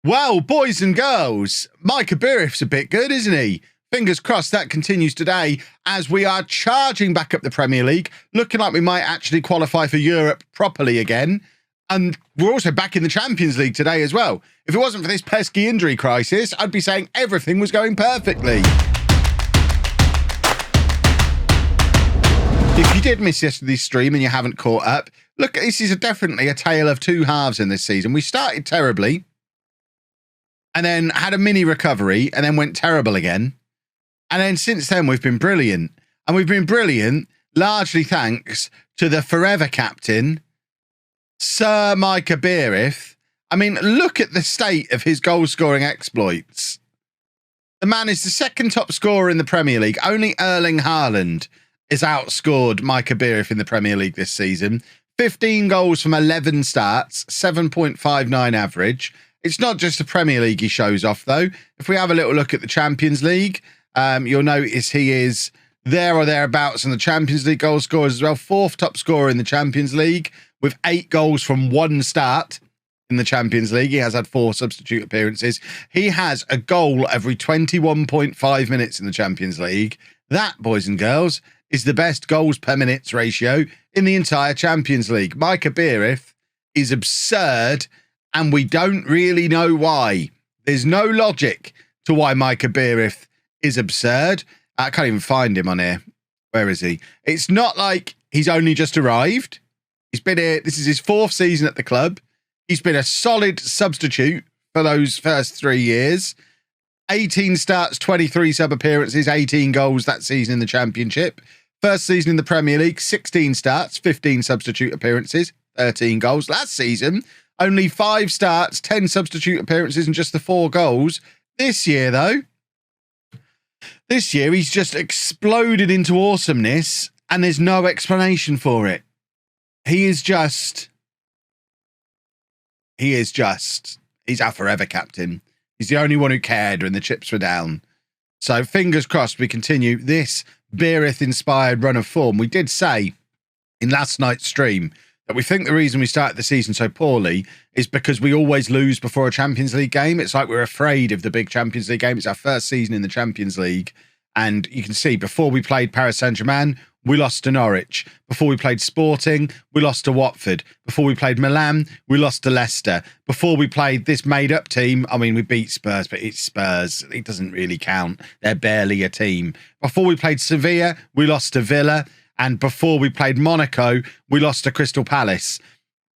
Well, boys and girls, Micah Beerif's a bit good, isn't he? Fingers crossed that continues today as we are charging back up the Premier League, looking like we might actually qualify for Europe properly again. And we're also back in the Champions League today as well. If it wasn't for this pesky injury crisis, I'd be saying everything was going perfectly. If you did miss yesterday's stream and you haven't caught up, look, this is definitely a tale of two halves in this season. We started terribly and then had a mini recovery and then went terrible again. And then since then, we've been brilliant. And we've been brilliant largely thanks to the forever captain, Sir Micah Beerif. I mean, look at the state of his goal-scoring exploits. The man is the second top scorer in the Premier League. Only Erling Haaland has outscored Micah Beerif in the Premier League this season. 15 goals from 11 starts, 7.59 average. It's not just the Premier League he shows off, though. If we have a little look at the Champions League, you'll notice he is there or thereabouts in the Champions League goal scorers as well. Fourth top scorer in the Champions League with 8 goals from 1 start in the Champions League. He has had 4 substitute appearances. He has a goal every 21.5 minutes in the Champions League. That, boys and girls, is the best goals per minutes ratio in the entire Champions League. Micah Beerif is absurd, and we don't really know why. There's no logic to why Micah Beerif is absurd. I can't even find him on here. Where is he? It's not like he's only just arrived. He's been here. This is his 4th season at the club. He's been a solid substitute for those first 3 years. 18 starts, 23 sub appearances, 18 goals that season in the Championship. First season in the Premier League, 16 starts, 15 substitute appearances, 13 goals. Last season, only 5 starts, 10 substitute appearances and just the 4 goals. This year, though, he's just exploded into awesomeness and there's no explanation for it. He's our forever captain. He's the only one who cared when the chips were down. So fingers crossed we continue this Beerif-inspired run of form. We did say in last night's stream that we think the reason we started the season so poorly is because we always lose before a Champions League game. It's like we're afraid of the big Champions League game. It's our first season in the Champions League. And you can see before we played Paris Saint-Germain, we lost to Norwich. Before we played Sporting, we lost to Watford. Before we played Milan, we lost to Leicester. Before we played this made-up team, I mean, we beat Spurs, but it's Spurs. It doesn't really count. They're barely a team. Before we played Sevilla, we lost to Villa. And before we played Monaco, we lost to Crystal Palace.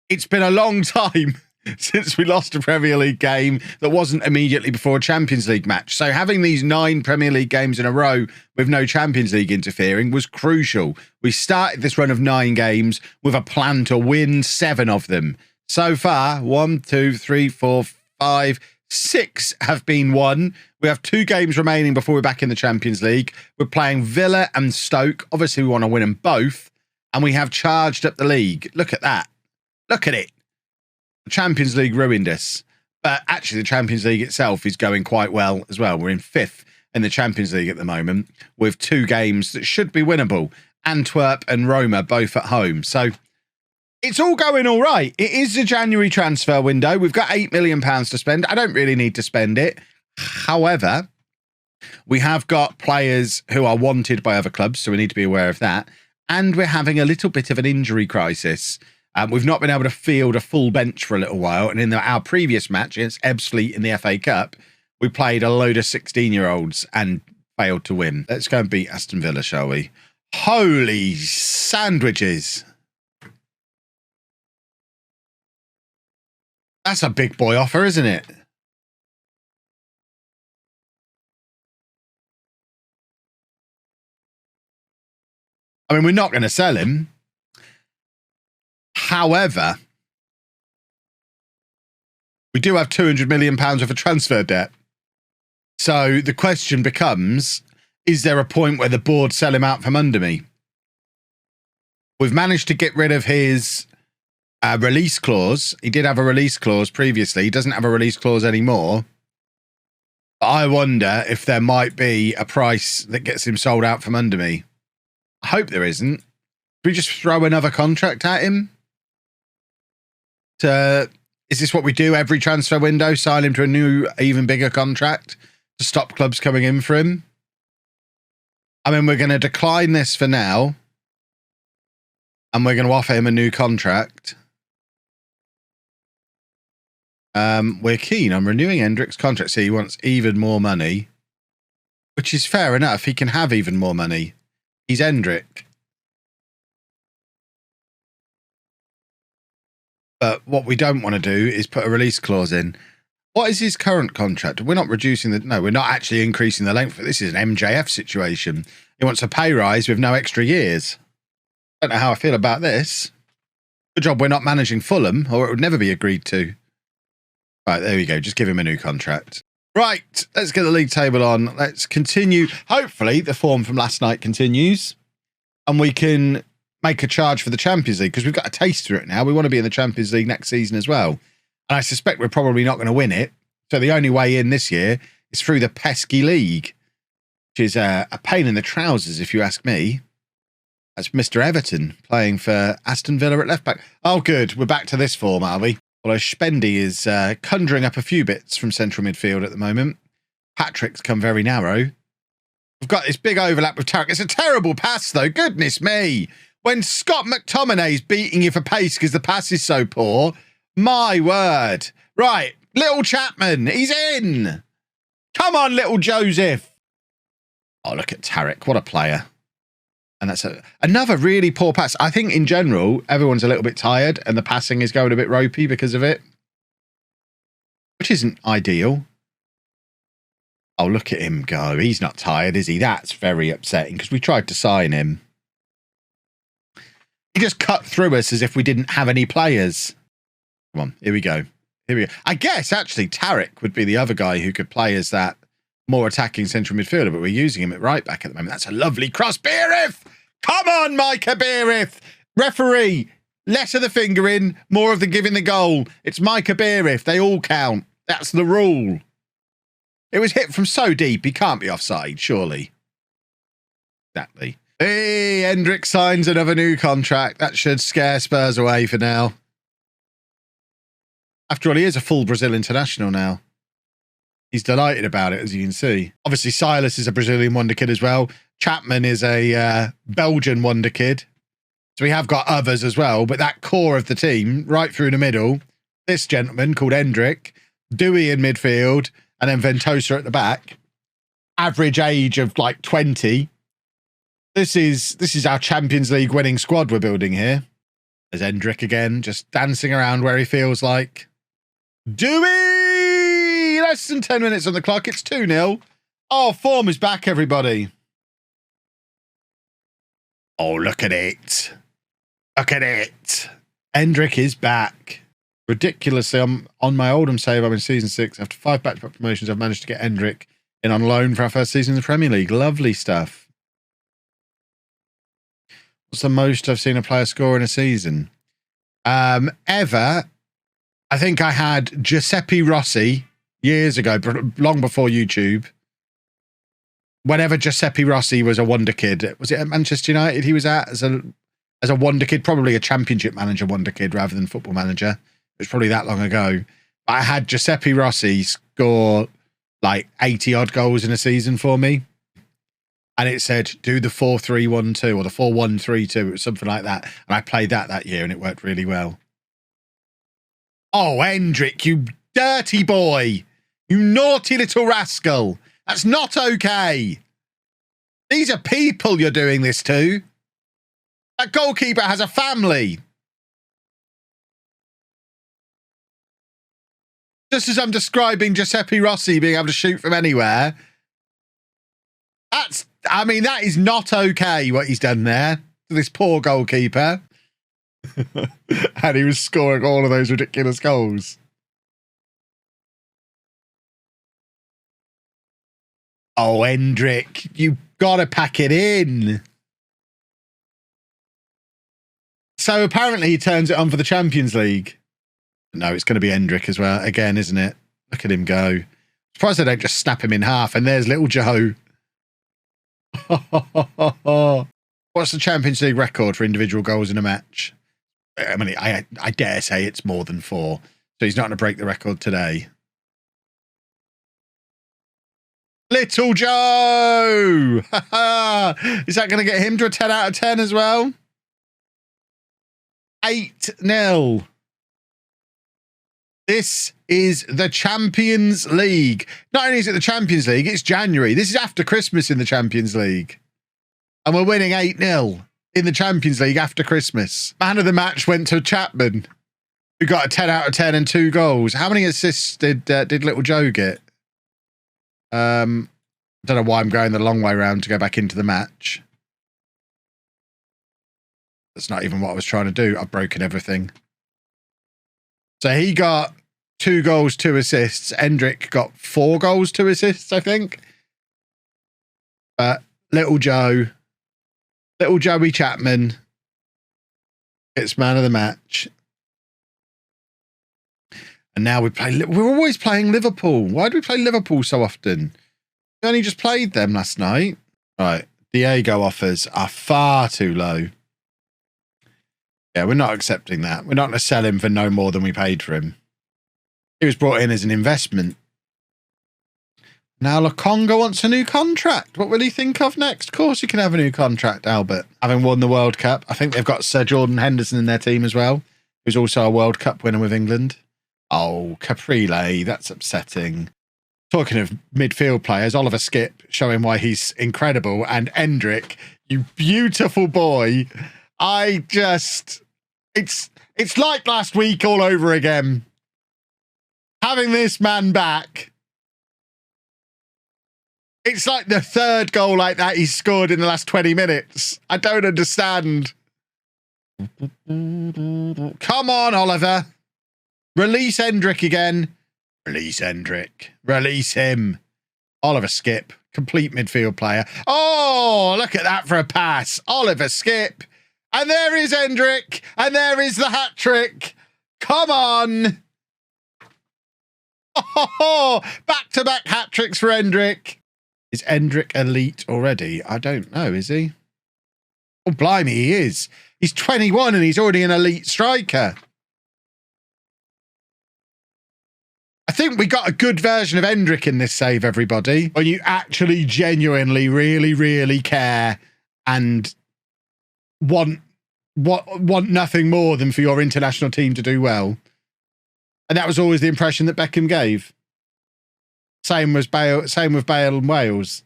It's been a long time since we lost a Premier League game that wasn't immediately before a Champions League match. So having these 9 Premier League games in a row with no Champions League interfering was crucial. We started this run of 9 games with a plan to win 7 of them. So far, 1, 2, 3, 4, 5, 6 have been won. We have 2 games remaining before we're back in the Champions League. We're playing Villa and Stoke. Obviously, we want to win them both. And we have charged up the league. Look at that. Look at it. The Champions League ruined us. But actually, the Champions League itself is going quite well as well. We're in 5th in the Champions League at the moment with 2 games that should be winnable. Antwerp and Roma both at home. So it's all going all right. It is the January transfer window. We've got £8 million to spend. I don't really need to spend it. However, we have got players who are wanted by other clubs, so we need to be aware of that. And we're having a little bit of an injury crisis. We've not been able to field a full bench for a little while. And in our previous match against Ebbsfleet in the FA Cup, we played a load of 16-year-olds and failed to win. Let's go and beat Aston Villa, shall we? Holy sandwiches. That's a big boy offer, isn't it? I mean, we're not going to sell him. However, we do have £200 million worth of transfer debt. So the question becomes, is there a point where the board sell him out from under me? We've managed to get rid of his release clause. He did have a release clause previously. He doesn't have a release clause anymore. But I wonder if there might be a price that gets him sold out from under me. I hope there isn't. Should we just throw another contract at him? Is this what we do every transfer window? Sign him to a new, even bigger contract to stop clubs coming in for him? I mean, we're going to decline this for now. And we're going to offer him a new contract. We're keen on renewing Hendrick's contract. So he wants even more money, which is fair enough. He can have even more money. He's Hendrick. But what we don't want to do is put a release clause in. What is his current contract? We're not reducing the... No, we're not actually increasing the length. This is an MJF situation. He wants a pay rise with no extra years. I don't know how I feel about this. Good job we're not managing Fulham, or it would never be agreed to. Right, there we go. Just give him a new contract. Right, let's get the league table on. Let's continue. Hopefully, the form from last night continues, and we can make a charge for the Champions League, because we've got a taste for it now. We want to be in the Champions League next season as well. And I suspect we're probably not going to win it. So the only way in this year is through the pesky league, which is a pain in the trousers, if you ask me. That's Mr. Everton playing for Aston Villa at left back. Oh, good. We're back to this form, are we? Although Spendy is conjuring up a few bits from central midfield at the moment. Patrick's come very narrow. We've got this big overlap with Tarek. It's a terrible pass, though. Goodness me. When Scott McTominay's beating you for pace because the pass is so poor, my word. Right. Little Chapman. He's in. Come on, little Joseph. Oh, look at Tarek. What a player. And that's another really poor pass. I think in general, everyone's a little bit tired and the passing is going a bit ropey because of it, which isn't ideal. Oh, look at him go. He's not tired, is he? That's very upsetting because we tried to sign him. He just cut through us as if we didn't have any players. Come on, here we go. Here we go. I guess actually Tarek would be the other guy who could play as that more attacking central midfielder, but we're using him at right back at the moment. That's a lovely cross. Beerif! Come on, Micah Beerif! Referee, less of the fingering, more of the giving the goal. It's Micah Beerif. They all count. That's the rule. It was hit from so deep, he can't be offside, surely. Exactly. Hey, Hendrick signs another new contract. That should scare Spurs away for now. After all, he is a full Brazil international now. He's delighted about it, as you can see. Obviously, Silas is a Brazilian wonder kid as well. Chapman is a Belgian wonder kid. So we have got others as well. But that core of the team, right through the middle, this gentleman called Hendrick, Dewey in midfield, and then Ventosa at the back. Average age of like 20. This is our Champions League winning squad we're building here. There's Hendrick again, just dancing around where he feels like. Dewey! Less than 10 minutes on the clock. It's 2-0. Oh, form is back, everybody. Oh, look at it. Look at it. Hendrick is back. Ridiculously, I'm on my Oldham save. I'm in season 6. After 5 back-to-back promotions, I've managed to get Hendrick in on loan for our first season in the Premier League. Lovely stuff. What's the most I've seen a player score in a season? Ever. I think I had Giuseppe Rossi years ago, long before YouTube. Whenever Giuseppe Rossi was a wonder kid, was it at Manchester United he was at as a wonder kid? Probably a Championship manager wonder kid rather than football manager. It was probably that long ago. But I had Giuseppe Rossi score like 80 odd goals in a season for me. And it said, do the 4-3-1-2 or the 4-1-3-2. It was something like that. And I played that year and it worked really well. Oh, Hendrick, you dirty boy. You naughty little rascal. That's not okay. These are people you're doing this to. That goalkeeper has a family. Just as I'm describing Giuseppe Rossi being able to shoot from anywhere. That is not okay what he's done there to this poor goalkeeper. And he was scoring all of those ridiculous goals. Oh, Hendrick, you've got to pack it in. So apparently he turns it on for the Champions League. No, it's going to be Hendrick as well. Again, isn't it? Look at him go. Surprised they don't just snap him in half. And there's little Joe. What's the Champions League record for individual goals in a match? I mean, I dare say it's more than 4. So he's not going to break the record today. Little Joe! Is that going to get him to a 10 out of 10 as well? 8-0. This is the Champions League. Not only is it the Champions League, it's January. This is after Christmas in the Champions League. And we're winning 8-0 in the Champions League after Christmas. Man of the match went to Chapman, who got a 10 out of 10 and 2 goals. How many assists did Little Joe get? I don't know why I'm going the long way around to go back into the match. That's not even what I was trying to do. I've broken everything. So he got 2 goals, 2 assists. Hendrick got 4 goals, 2 assists, I think. But Little Joey Chapman gets man of the match. And now we're always playing Liverpool. Why do we play Liverpool so often? We only just played them last night. Right. Diego offers are far too low. Yeah, we're not accepting that. We're not going to sell him for no more than we paid for him. He was brought in as an investment. Now Lokonga wants a new contract. What will he think of next? Of course he can have a new contract, Albert. Having won the World Cup. I think they've got Sir Jordan Henderson in their team as well, who's also a World Cup winner with England. Oh, Caprile, that's upsetting. Talking of midfield players, Oliver Skipp showing why he's incredible. And Hendrick, you beautiful boy. It's like last week all over again. Having this man back. It's like the 3rd goal like that he's scored in the last 20 minutes. I don't understand. Come on, Oliver. Release Hendrick again. Release Hendrick. Release him. Oliver Skipp, complete midfield player. Oh, look at that for a pass. Oliver Skipp. And there is Hendrick. And there is the hat trick. Come on. Oh, back-to-back hat tricks for Hendrick. Is Hendrick elite already? I don't know, is he? Oh, blimey, he is. He's 21 and he's already an elite striker. I think we got a good version of Hendrick in this save, everybody. When you actually genuinely really, really care and want nothing more than for your international team to do well. And that was always the impression that Beckham gave. Same with Bale and Wales.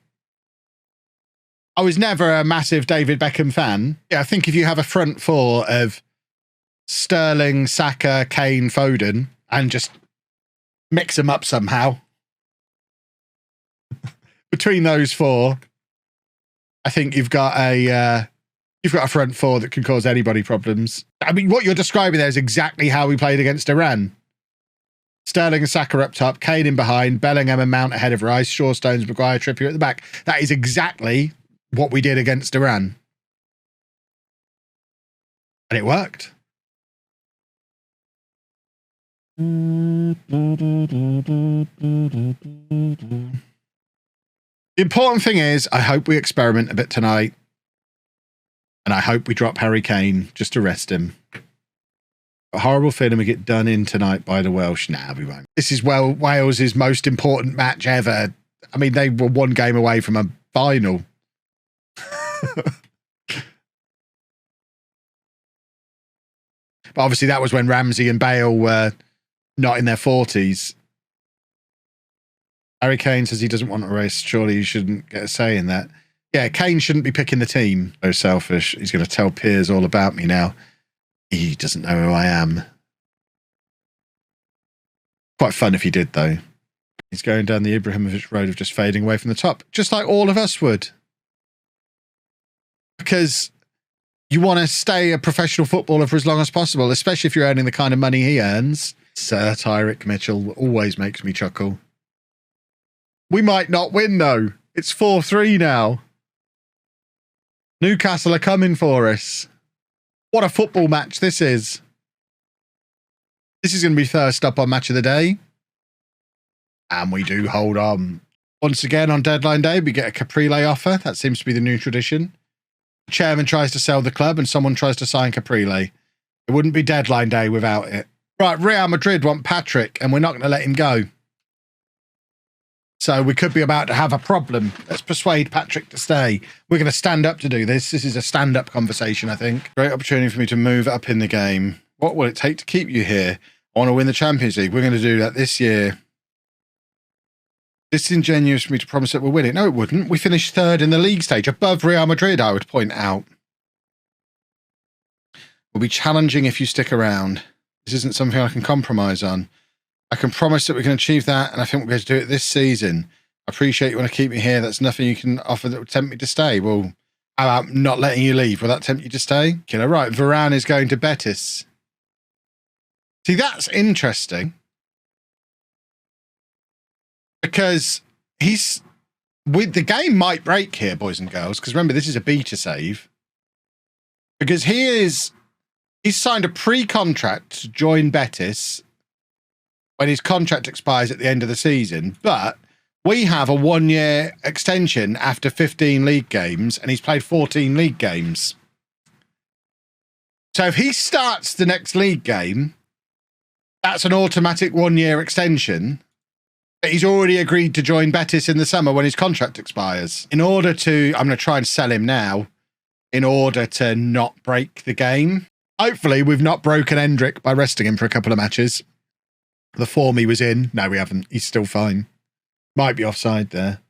I was never a massive David Beckham fan. Yeah, I think if you have a front 4 of Sterling, Saka, Kane, Foden, and just mix them up somehow. Between those 4, I think you've got a front 4 that can cause anybody problems. I mean, what you're describing there is exactly how we played against Iran. Sterling and Saka up top, Kane in behind, Bellingham and Mount ahead of Rice, Shaw, Stones, Maguire, Trippier at the back. That is exactly what we did against Iran. And it worked. The important thing is, I hope we experiment a bit tonight. And I hope we drop Harry Kane just to rest him. A horrible feeling we get done in tonight by the Welsh. Nah, we won't. This is Wales' most important match ever. I mean, they were 1 game away from a final. But obviously that was when Ramsey and Bale were not in their 40s. Harry Kane says he doesn't want a race. Surely you shouldn't get a say in that. Yeah, Kane shouldn't be picking the team. So selfish. He's going to tell Piers all about me now. He doesn't know who I am. Quite fun if he did, though. He's going down the Ibrahimovic road of just fading away from the top, just like all of us would. Because you want to stay a professional footballer for as long as possible, especially if you're earning the kind of money he earns. Sir Tyrick Mitchell always makes me chuckle. We might not win, though. It's 4-3 now. Newcastle are coming for us. What a football match this is. This is going to be first up on Match of the Day. And we do hold on. Once again, on deadline day, we get a Caprile offer. That seems to be the new tradition. The chairman tries to sell the club and someone tries to sign Caprile. It wouldn't be deadline day without it. Right, Real Madrid want Patrick, and we're not going to let him go. So we could be about to have a problem. Let's persuade Patrick to stay. We're going to stand up to do this. This is a stand-up conversation, I think. Great opportunity for me to move up in the game. What will it take to keep you here? I want to win the Champions League. We're going to do that this year. Disingenuous for me to promise that we'll win it. No, it wouldn't. We finished third in the league stage, above Real Madrid, I would point out. Will be challenging if you stick around. This isn't something I can compromise on. I can promise that we can achieve that, and I think we'll be able to do it this season. I appreciate you want to keep me here. That's nothing you can offer that would tempt me to stay. Well, how about not letting you leave? Will that tempt you to stay? Killer, right. Varane is going to Betis. See, that's interesting. Because the game might break here, boys and girls, because remember, this is a beta save. Because he's signed a pre-contract to join Betis when his contract expires at the end of the season, but we have a 1-year extension after 15 league games, and he's played 14 league games. So if he starts the next league game, that's an automatic 1-year extension. But he's already agreed to join Betis in the summer when his contract expires. I'm going to try and sell him now in order to not break the game. Hopefully, we've not broken Hendrick by resting him for a couple of matches. The form he was in. No, we haven't. He's still fine. Might be offside there.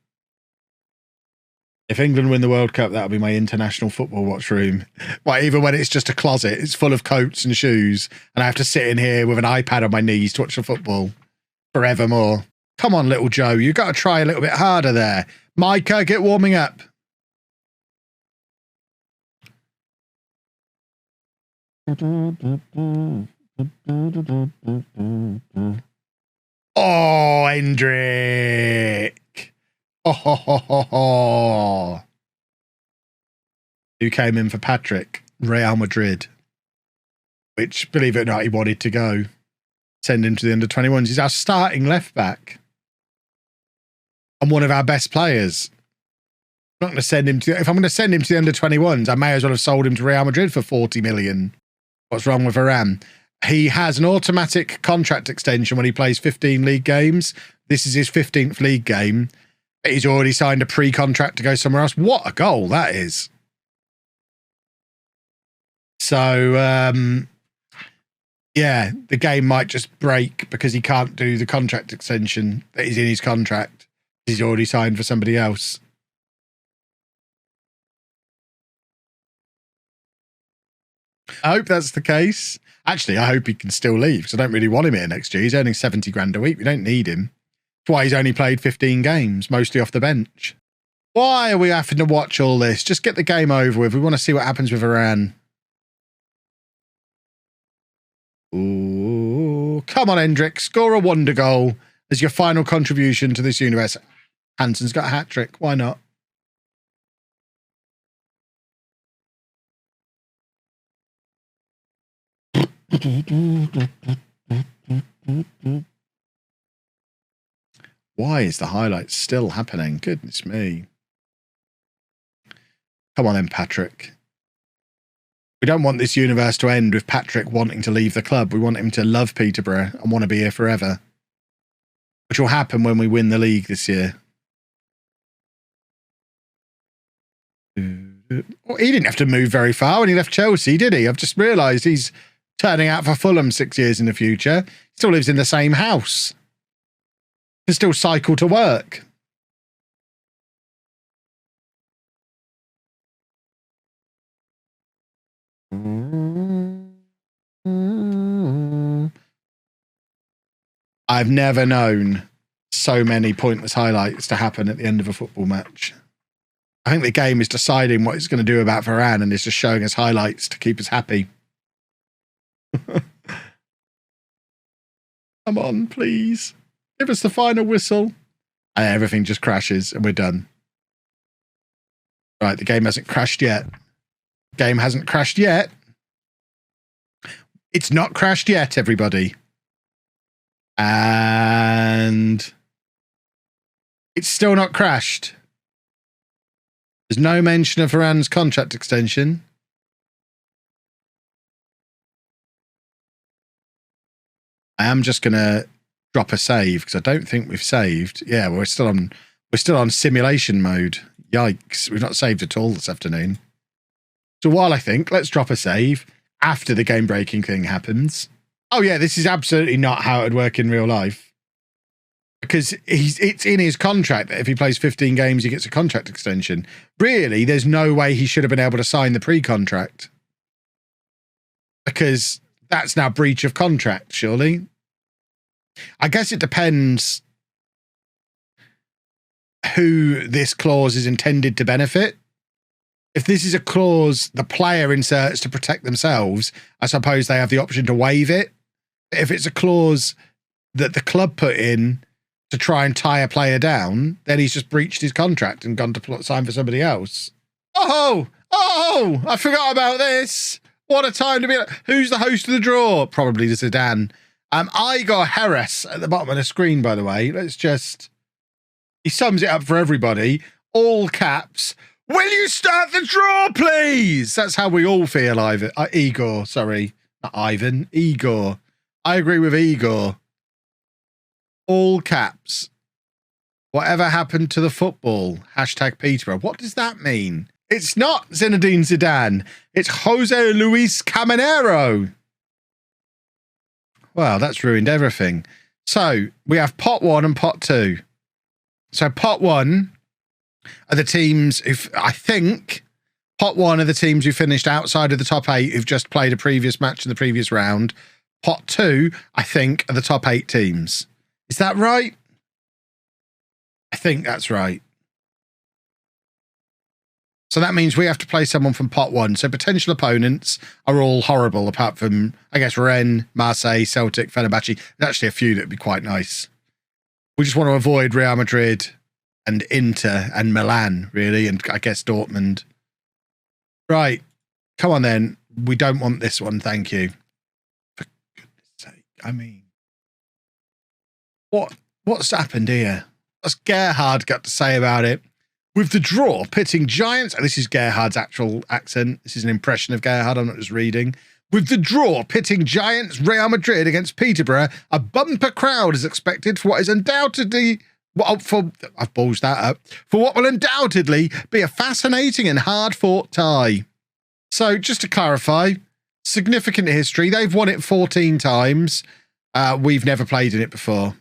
If England win the World Cup, that'll be my international football watch room. Well, even when it's just a closet, it's full of coats and shoes, and I have to sit in here with an iPad on my knees to watch the football forevermore. Come on, little Joe. You've got to try a little bit harder there. Micah, get warming up. Oh, Hendrick. Oh. Who came in for Patrick? Real Madrid. Which, believe it or not, he wanted to go. Send him to the under-21s. He's our starting left back. And one of our best players. I'm not going to send him to... If I'm going to send him to the under-21s, I may as well have sold him to Real Madrid for 40 million. What's wrong with Varane? He has an automatic contract extension when he plays 15 league games. This is his 15th league game. He's already signed a pre-contract to go somewhere else. What a goal that is. So, yeah, the game might just break because he can't do the contract extension that is in his contract. He's already signed for somebody else. I hope that's the case. Actually, I hope he can still leave because I don't really want him here next year. He's earning 70 grand a week. We don't need him. That's why he's only played 15 games, mostly off the bench. Why are we having to watch all this? Just get the game over with. We want to see what happens with Varane. Ooh, come on, Hendrick. Score a wonder goal as your final contribution to this universe. Hansen's got a hat-trick. Why not? Why is the highlight still happening? Goodness me. Come on then, Patrick. We don't want this universe to end with Patrick wanting to leave the club. We want him to love Peterborough and want to be here forever. Which will happen when we win the league this year. Well, he didn't have to move very far when he left Chelsea, did he? I've just realised he's turning out for Fulham 6 years in the future. He still lives in the same house. He can still cycle to work. I've never known so many pointless highlights to happen at the end of a football match. I think the game is deciding what it's going to do about Varane and it's just showing us highlights to keep us happy. Come on, please. Give us the final whistle. And everything just crashes and we're done. Right, the game hasn't crashed yet. Game hasn't crashed yet. It's not crashed yet, everybody. And it's still not crashed. There's no mention of Varane's contract extension. am just going to drop a save because I don't think we've saved. Yeah, we're still on simulation mode. Yikes. We've not saved at all this afternoon. So while I think, let's drop a save after the game breaking thing happens. Oh yeah, this is absolutely not how it would work in real life. Because it's in his contract that if he plays 15 games, he gets a contract extension. Really, there's no way he should have been able to sign the pre-contract. Because that's now breach of contract, surely. I guess it depends who this clause is intended to benefit. If this is a clause the player inserts to protect themselves, I suppose they have the option to waive it. If it's a clause that the club put in to try and tie a player down, then he's just breached his contract and gone to sign for somebody else. Oh, I forgot about this. What a time to be. Who's the host of the draw? Probably the Zidane. Igor Heres at the bottom of the screen, by the way. He sums it up for everybody. All caps. Will you start the draw, please? That's how we all feel, Igor. Sorry, not Ivan. Igor. I agree with Igor. All caps. Whatever happened to the football? Hashtag Peterborough. What does that mean? It's not Zinedine Zidane. It's Jose Luis Caminero. Well, that's ruined everything. So we have pot 1 and pot 2. So pot 1 are the teams who, I think, pot 1 are the teams who finished outside of the top 8 who've just played a previous match in the previous round. Pot 2, I think, are the top 8 teams. Is that right? I think that's right. So that means we have to play someone from pot 1. So potential opponents are all horrible, apart from, I guess, Rennes, Marseille, Celtic, Fenerbahce. There's actually a few that would be quite nice. We just want to avoid Real Madrid and Inter and Milan, really, and I guess Dortmund. Right. Come on, then. We don't want this one, thank you. For goodness sake. I mean, what's happened here? What's Gerhard got to say about it? With the draw pitting Giants, and this is Gerhard's actual accent. This is an impression of Gerhard, I'm not just reading. With the draw pitting Giants Real Madrid against Peterborough, a bumper crowd is expected for what is undoubtedly, I've ballsed that up, for what will undoubtedly be a fascinating and hard-fought tie. So just to clarify, significant history. They've won it 14 times. We've never played in it before.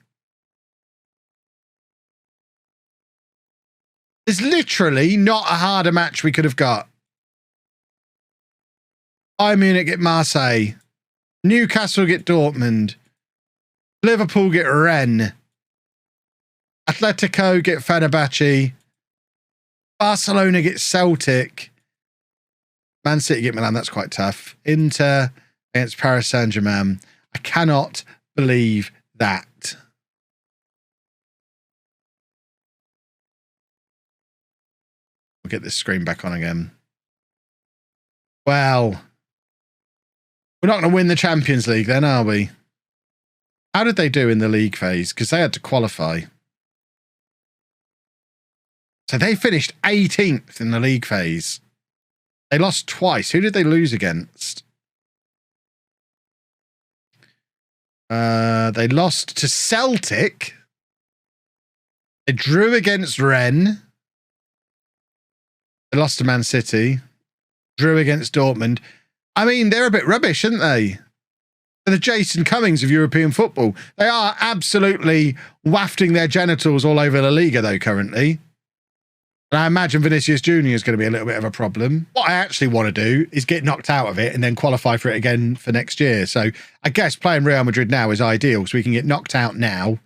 There's literally not a harder match we could have got. Bayern Munich get Marseille. Newcastle get Dortmund. Liverpool get Rennes. Atletico get Fenerbahce. Barcelona get Celtic. Man City get Milan. That's quite tough. Inter against Paris Saint-Germain. I cannot believe that. We'll get this screen back on again. Well, we're not going to win the Champions League then, are we? How did they do in the league phase? Because they had to qualify. So they finished 18th in the league phase. They lost twice. Who did they lose against? They lost to Celtic. They drew against Rennes. They lost to Man City. Drew against Dortmund. I mean, they're a bit rubbish, aren't they? They're the Jason Cummings of European football. They are absolutely wafting their genitals all over La Liga, though, currently. And I imagine Vinicius Jr. is going to be a little bit of a problem. What I actually want to do is get knocked out of it and then qualify for it again for next year. So I guess playing Real Madrid now is ideal, so we can get knocked out now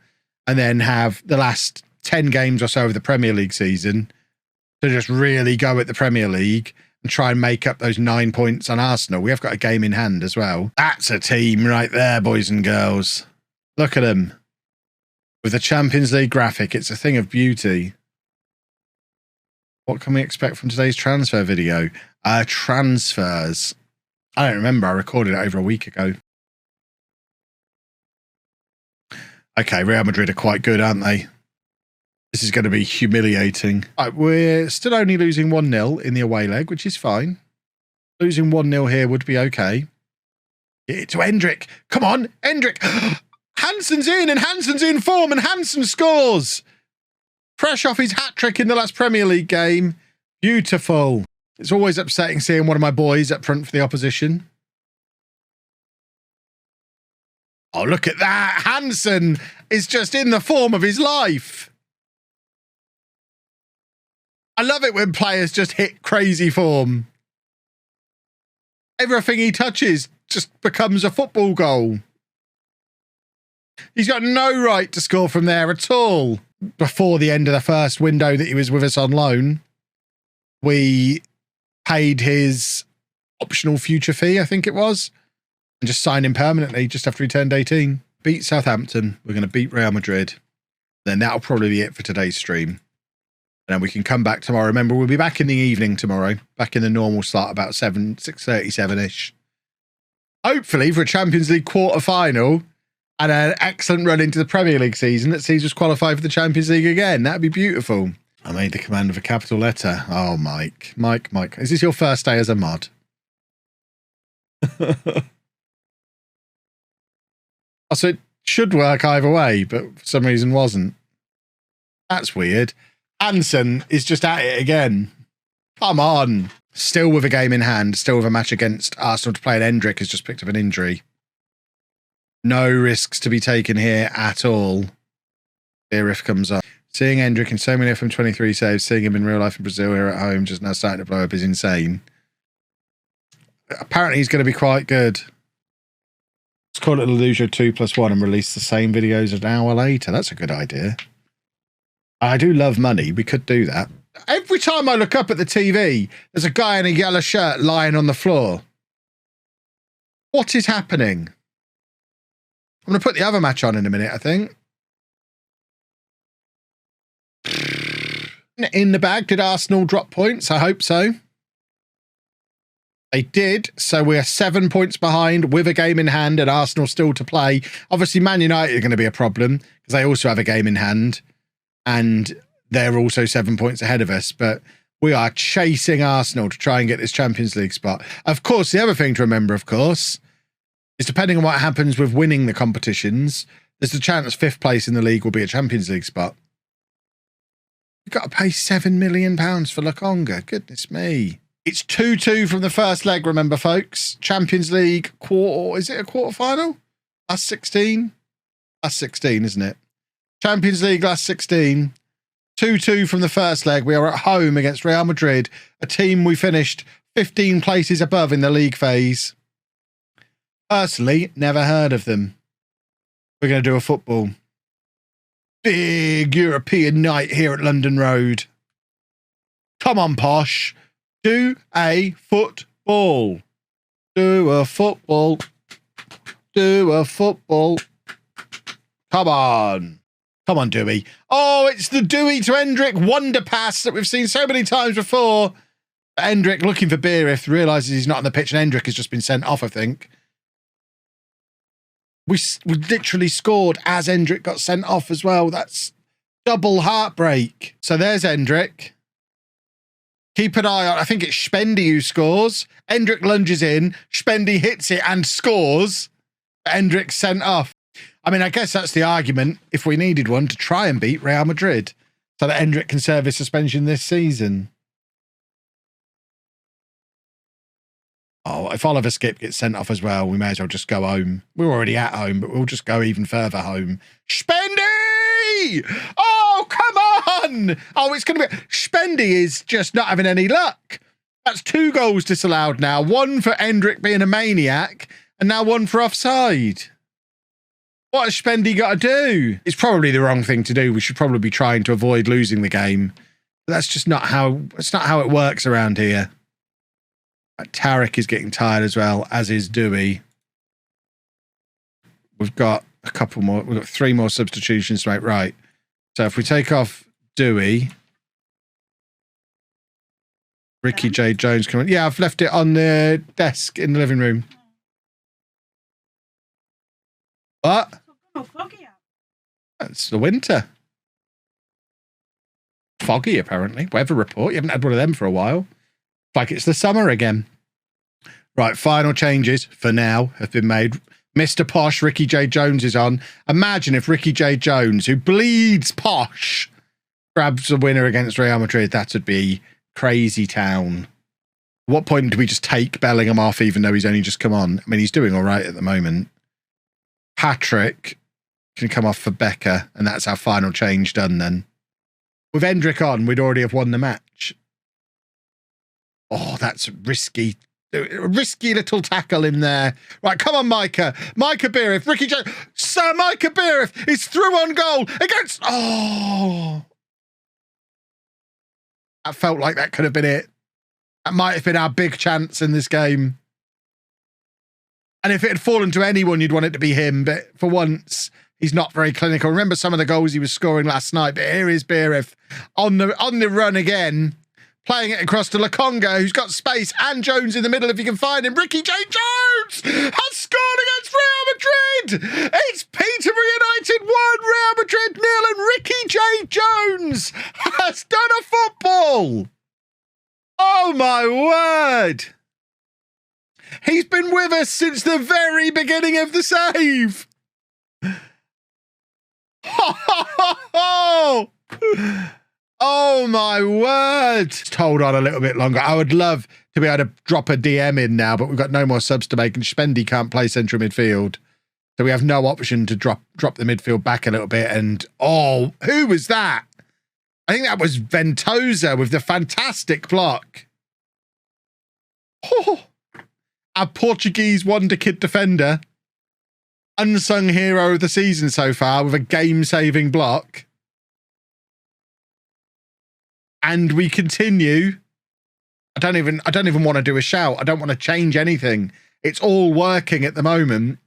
and then have the last 10 games or so of the Premier League season to just really go at the Premier League and try and make up those 9 points on Arsenal. We have got a game in hand as well. That's a team right there, boys and girls. Look at them. With the Champions League graphic, it's a thing of beauty. What can we expect from today's transfer video? Transfers. I don't remember. I recorded it over a week ago. Okay, Real Madrid are quite good, aren't they? This is going to be humiliating. Right, we're still only losing 1-0 in the away leg, which is fine. Losing 1-0 here would be okay. Get it to Hendrick. Come on, Hendrick. Hansen's in, and Hansen's in form, and Hansen scores. Fresh off his hat-trick in the last Premier League game. Beautiful. It's always upsetting seeing one of my boys up front for the opposition. Oh, look at that. Hansen is just in the form of his life. I love it when players just hit crazy form. Everything he touches just becomes a football goal. He's got no right to score from there at all. Before the end of the first window that he was with us on loan, we paid his optional future fee, I think it was, and just signed him permanently just after he turned 18. Beat Southampton. We're going to beat Real Madrid. Then that'll probably be it for today's stream. And then we can come back tomorrow. Remember, we'll be back in the evening tomorrow, back in the normal slot, about 6:37-ish. Hopefully for a Champions League quarter-final and an excellent run into the Premier League season that sees us qualify for the Champions League again. That'd be beautiful. I made the command of a capital letter. Oh, Mike. Is this your first day as a mod? So it should work either way, but for some reason wasn't. That's weird. Hansen is just at it again. Come on. Still with a game in hand, still with a match against Arsenal to play, and Hendrick has just picked up an injury. No risks to be taken here at all. Here if comes up. Seeing Hendrick in so many FM23 saves, seeing him in real life in Brazil here at home, just now starting to blow up is insane. Apparently he's going to be quite good. Let's call it LOLLUJO 2+1 and release the same videos an hour later. That's a good idea. I do love money. We could do that. Every time I look up at the TV, there's a guy in a yellow shirt lying on the floor. What is happening? I'm going to put the other match on in a minute, I think. In the bag, did Arsenal drop points? I hope so. They did, so we are 7 points behind with a game in hand and Arsenal still to play. Obviously, Man United are going to be a problem because they also have a game in hand and they're also 7 points ahead of us. But we are chasing Arsenal to try and get this Champions League spot. Of course, the other thing to remember, of course, is depending on what happens with winning the competitions, there's a chance 5th place in the league will be a Champions League spot. You've got to pay £7 million for Lokonga. Goodness me. It's 2-2 from the first leg, remember, folks. Champions League quarter. Is it a quarter final? Last 16? Last 16, isn't it? Champions League last 16. 2-2 from the first leg. We are at home against Real Madrid, a team we finished 15 places above in the league phase. Personally, never heard of them. We're going to do a football. Big European night here at London Road. Come on, Posh. Do a football. Do a football. Do a football. Come on. Come on, Dewey. Oh, it's the Dewey to Hendrick wonder pass that we've seen so many times before. Hendrick looking for Beerith, realises he's not on the pitch and Hendrick has just been sent off, I think. We literally scored as Hendrick got sent off as well. That's double heartbreak. So there's Hendrick. Keep an eye on, I think it's Spendy who scores. Hendrick lunges in, Spendy hits it and scores. Hendrick sent off. I mean, I guess that's the argument, if we needed one, to try and beat Real Madrid so that Hendrick can serve his suspension this season. Oh, if Oliver Skip gets sent off as well, we may as well just go home. We're already at home, but we'll just go even further home. Spendy! Oh, come on! Oh, it's going to be... Spendy is just not having any luck. That's 2 goals disallowed now. 1 for Hendrick being a maniac, and now 1 for offside. What has Spendy got to do? It's probably the wrong thing to do. We should probably be trying to avoid losing the game. But that's just not how... It's not how it works around here. Tarek is getting tired as well, as is Dewey. We've got a couple more. We've got 3 more substitutions to make. Right. So if we take off Dewey, Ricky J. Jones coming. Yeah, I've left it on the desk in the living room. What? It's the winter. Foggy, apparently. Weather report. You haven't had one of them for a while. Like it's the summer again. Right, final changes for now have been made. Mr. Posh, Ricky J. Jones is on. Imagine if Ricky J. Jones, who bleeds Posh, grabs a winner against Real Madrid. That would be crazy town. At what point do we just take Bellingham off, even though he's only just come on? I mean, he's doing all right at the moment. Patrick can come off for Becker, and that's our final change done then. With Hendrick on, we'd already have won the match. Oh, that's risky. A risky little tackle in there. Right, come on, Micah. Micah Beereth, Ricky Jones. Sir Micah Beereth is through on goal against... Oh. That felt like that could have been it. That might have been our big chance in this game. And if it had fallen to anyone, you'd want it to be him. But for once, he's not very clinical. Remember some of the goals he was scoring last night. But here is Beereth on the run again. Playing it across to Lokonga, who's got space, and Jones in the middle if you can find him. Ricky J. Jones has scored against Real Madrid. It's Peterborough United 1, Real Madrid 0, and Ricky J. Jones has done a football. Oh, my word. He's been with us since the very beginning of the save. Oh, my word. Hold on a little bit longer. I would love to be able to drop a DM in now, but we've got no more subs to make, and Spendy can't play central midfield. So we have no option to drop the midfield back a little bit. And, oh, who was that? I think that was Ventosa with the fantastic block. Oh, our Portuguese wonder kid defender. Unsung hero of the season so far with a game-saving block. And we continue. I don't even want to do a shout. I don't want to change anything. It's all working at the moment.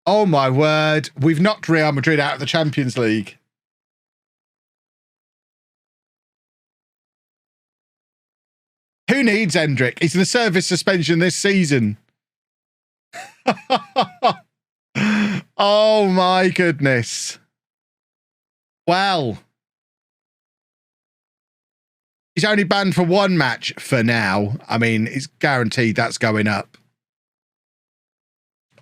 Oh my word. We've knocked Real Madrid out of the Champions League. Who needs Hendrick? He's in a service suspension this season. Oh my goodness. Well, he's only banned for one match for now. I mean, it's guaranteed that's going up.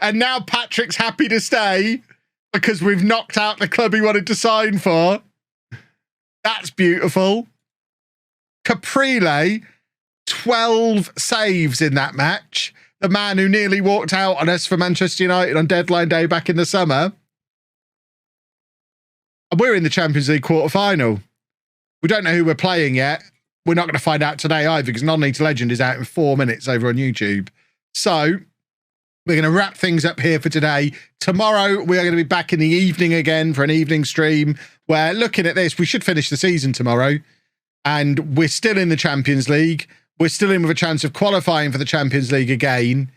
And now Patrick's happy to stay because we've knocked out the club he wanted to sign for. That's beautiful. Caprile, 12 saves in that match. The man who nearly walked out on us for Manchester United on deadline day back in the summer. And we're in the Champions League quarter-final. We don't know who we're playing yet. We're not going to find out today either because Non-League to Legend is out in 4 minutes over on YouTube. So we're going to wrap things up here for today. Tomorrow, we are going to be back in the evening again for an evening stream where, looking at this, we should finish the season tomorrow. And we're still in the Champions League. We're still in with a chance of qualifying for the Champions League again.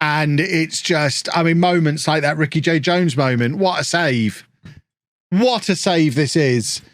And it's just, I mean, moments like that Ricky J. Jones moment. What a save. What a save this is.